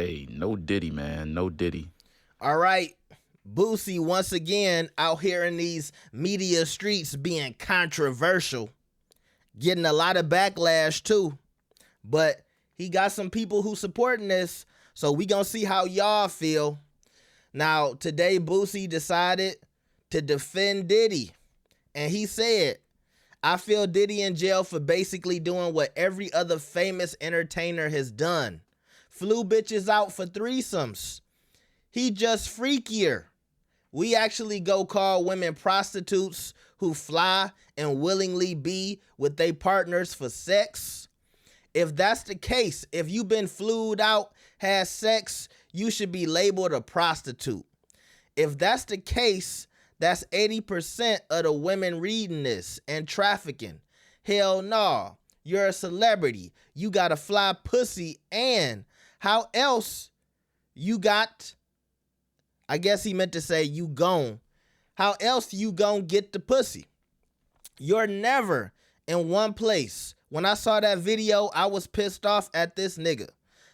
Hey, no Diddy, man. No Diddy. All right. Boosie once again out here in these media streets being controversial, getting a lot of backlash too. But he got some people who supporting this, so we gonna see how y'all feel. Now, today Boosie decided to defend Diddy, and he said, I feel Diddy in jail for basically doing what every other famous entertainer has done. Flew bitches out for threesomes. He just freakier. We actually go call women prostitutes who fly and willingly be with their partners for sex. If that's the case, if you've been flued out, had sex, you should be labeled a prostitute. If that's the case, that's 80% of the women reading this and trafficking. Hell no. You're a celebrity. You got a fly pussy, and how else you got, I guess he meant to say you gon'. How else you gon' get the pussy? You're never in one place. When I saw that video, I was pissed off at this nigga.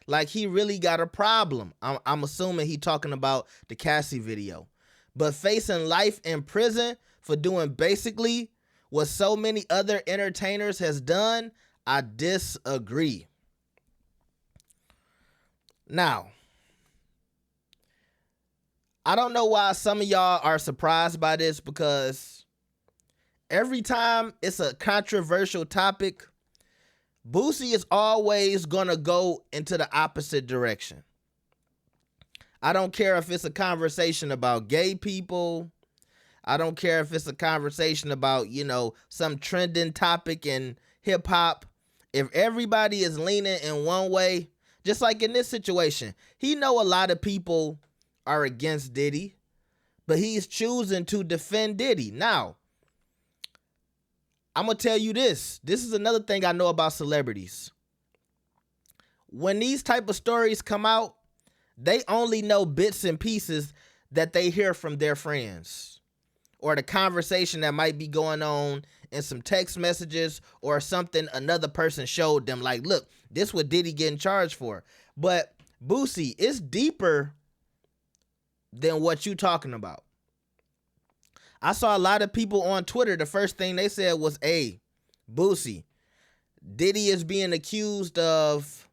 Like, he really got a problem. I'm assuming he talking about the Cassie video. But facing life in prison for doing basically what so many other entertainers has done, I disagree. Now, I don't know why some of y'all are surprised by this, because every time it's a controversial topic, Boosie is always gonna go into the opposite direction. I don't care if it's a conversation about gay people. I don't care if it's a conversation about, some trending topic in hip hop. If everybody is leaning in one way, just like in this situation, he know a lot of people are against Diddy, but he's choosing to defend Diddy. Now, I'm going to tell you this. This is another thing I know about celebrities. When these type of stories come out, they only know bits and pieces that they hear from their friends, or the conversation that might be going on in some text messages or something another person showed them. Like, look, this what Diddy getting charged for. But Boosie, it's deeper than what you talking about. I saw a lot of people on Twitter, the first thing they said was, hey, Boosie, Diddy is being accused of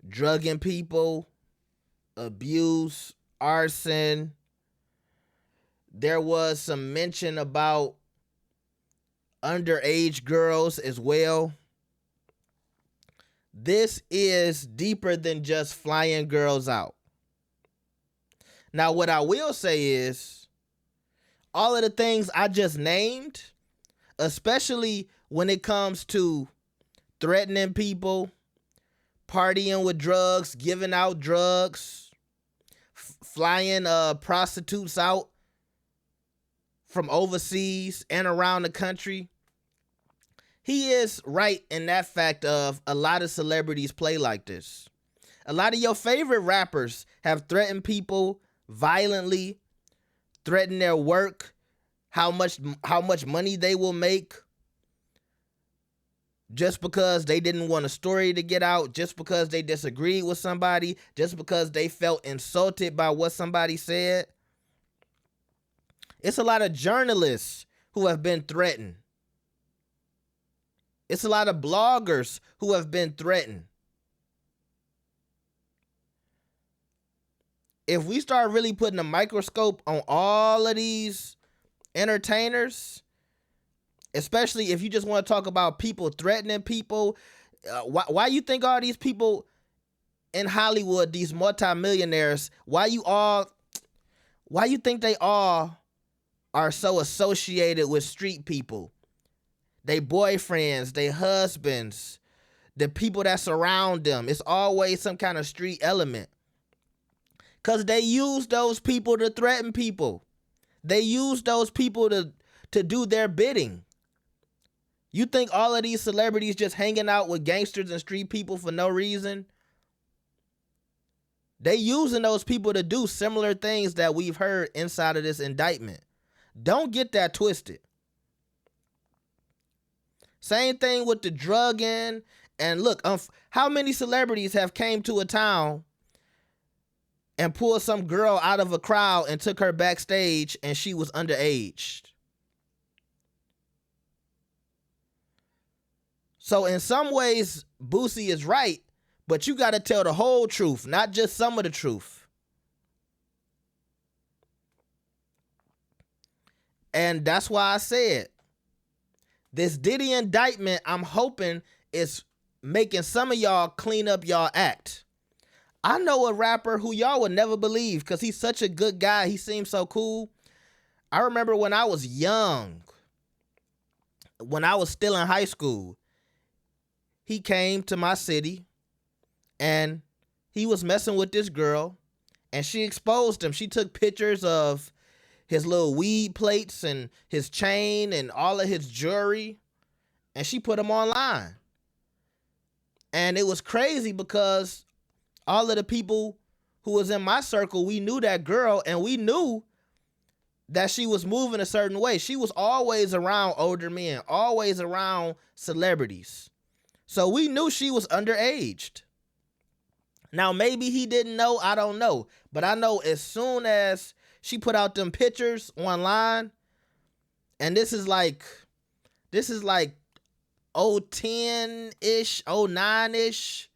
drugging people, abuse, arson. There was some mention about underage girls as well. This is deeper than just flying girls out. Now, what I will say is, all of the things I just named, especially when it comes to threatening people, partying with drugs, giving out drugs, flying prostitutes out from overseas and around the country, he is right in that fact of a lot of celebrities play like this. A lot of your favorite rappers have threatened people violently, threaten their work, how much money they will make, just because they didn't want a story to get out, just because they disagreed with somebody, just because they felt insulted by what somebody said. It's a lot of journalists who have been threatened. It's a lot of bloggers who have been threatened. If we start really putting a microscope on all of these entertainers, especially if you just want to talk about people threatening people, why you think all these people in Hollywood, these multimillionaires, why you think they all are so associated with street people? They boyfriends, they husbands, the people that surround them. It's always some kind of street element. Because they use those people to threaten people. They use those people to do their bidding. You think all of these celebrities just hanging out with gangsters and street people for no reason? They using those people to do similar things that we've heard inside of this indictment. Don't get that twisted. Same thing with the drugging And look, how many celebrities have came to a town and pulled some girl out of a crowd and took her backstage and she was underage? So in some ways, Boosie is right, but you got to tell the whole truth, not just some of the truth. And that's why I said this Diddy indictment, I'm hoping, is making some of y'all clean up y'all act. I know a rapper who y'all would never believe because he's such a good guy. He seems so cool. I remember when I was young, when I was still in high school, he came to my city and he was messing with this girl and she exposed him. She took pictures of his little weed plates and his chain and all of his jewelry, and she put them online. And it was crazy because all of the people who was in my circle, we knew that girl and we knew that she was moving a certain way. She was always around older men, always around celebrities. So we knew she was underaged. Now, maybe he didn't know, I don't know. But I know as soon as she put out them pictures online, and this is like 010-ish, 09-ish.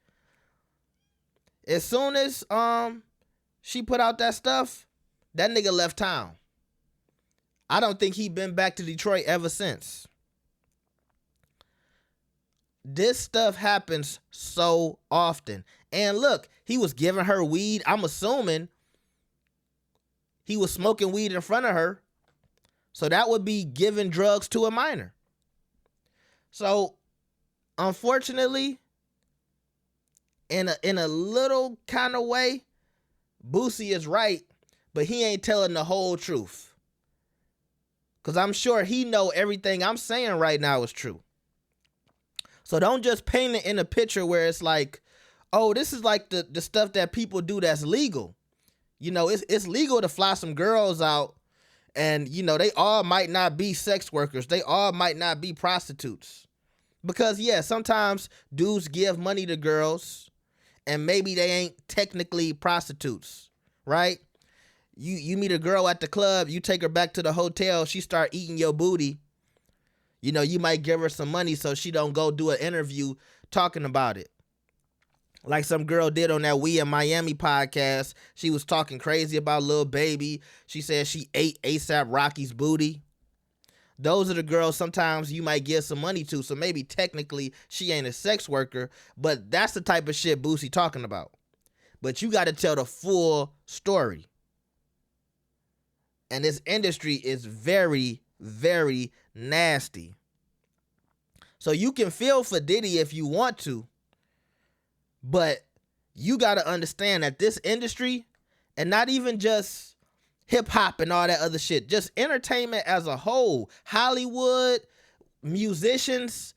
As soon as she put out that stuff, that nigga left town. I don't think he been back to Detroit ever since. This stuff happens so often. And look, he was giving her weed. I'm assuming he was smoking weed in front of her. So that would be giving drugs to a minor. So, unfortunately, in a little kind of way, Boosie is right, but he ain't telling the whole truth. Because I'm sure he know everything I'm saying right now is true. So don't just paint it in a picture where it's like, oh, this is like the stuff that people do that's legal. You know, it's legal to fly some girls out and, you know, they all might not be sex workers. They all might not be prostitutes. Because, yeah, sometimes dudes give money to girls and maybe they ain't technically prostitutes, right? You meet a girl at the club, you take her back to the hotel, she start eating your booty. You know, you might give her some money so she don't go do an interview talking about it. Like some girl did on that We in Miami podcast. She was talking crazy about Lil Baby. She said she ate A$AP Rocky's booty. Those are the girls sometimes you might give some money to. So maybe technically she ain't a sex worker, but that's the type of shit Boosie talking about. But you got to tell the full story. And this industry is very, very nasty. So you can feel for Diddy if you want to, but you got to understand that this industry, and not even just hip hop and all that other shit, just entertainment as a whole, Hollywood, musicians,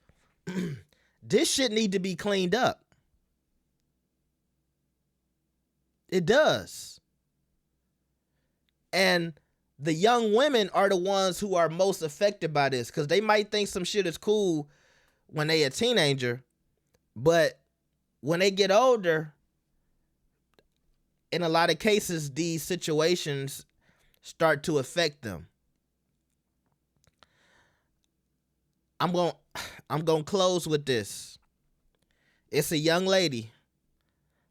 this shit need to be cleaned up. It does. And the young women are the ones who are most affected by this because they might think some shit is cool when they a teenager, but when they get older, in a lot of cases, these situations start to affect them. I'm going to close with this. It's a young lady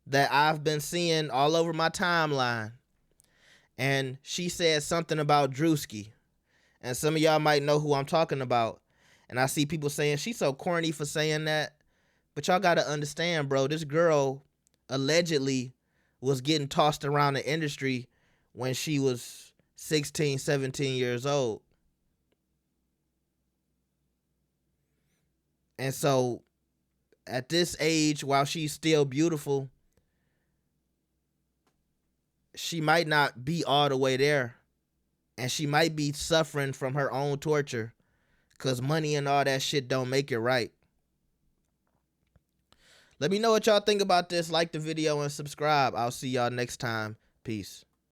that I've been seeing all over my timeline. And she said something about Drewski. And some of y'all might know who I'm talking about. And I see people saying she's so corny for saying that. But y'all got to understand, bro, this girl allegedly was getting tossed around the industry when she was 16, 17 years old. And so at this age, while she's still beautiful, she might not be all the way there. And she might be suffering from her own torture because money and all that shit don't make it right. Let me know what y'all think about this. Like the video and subscribe. I'll see y'all next time. Peace.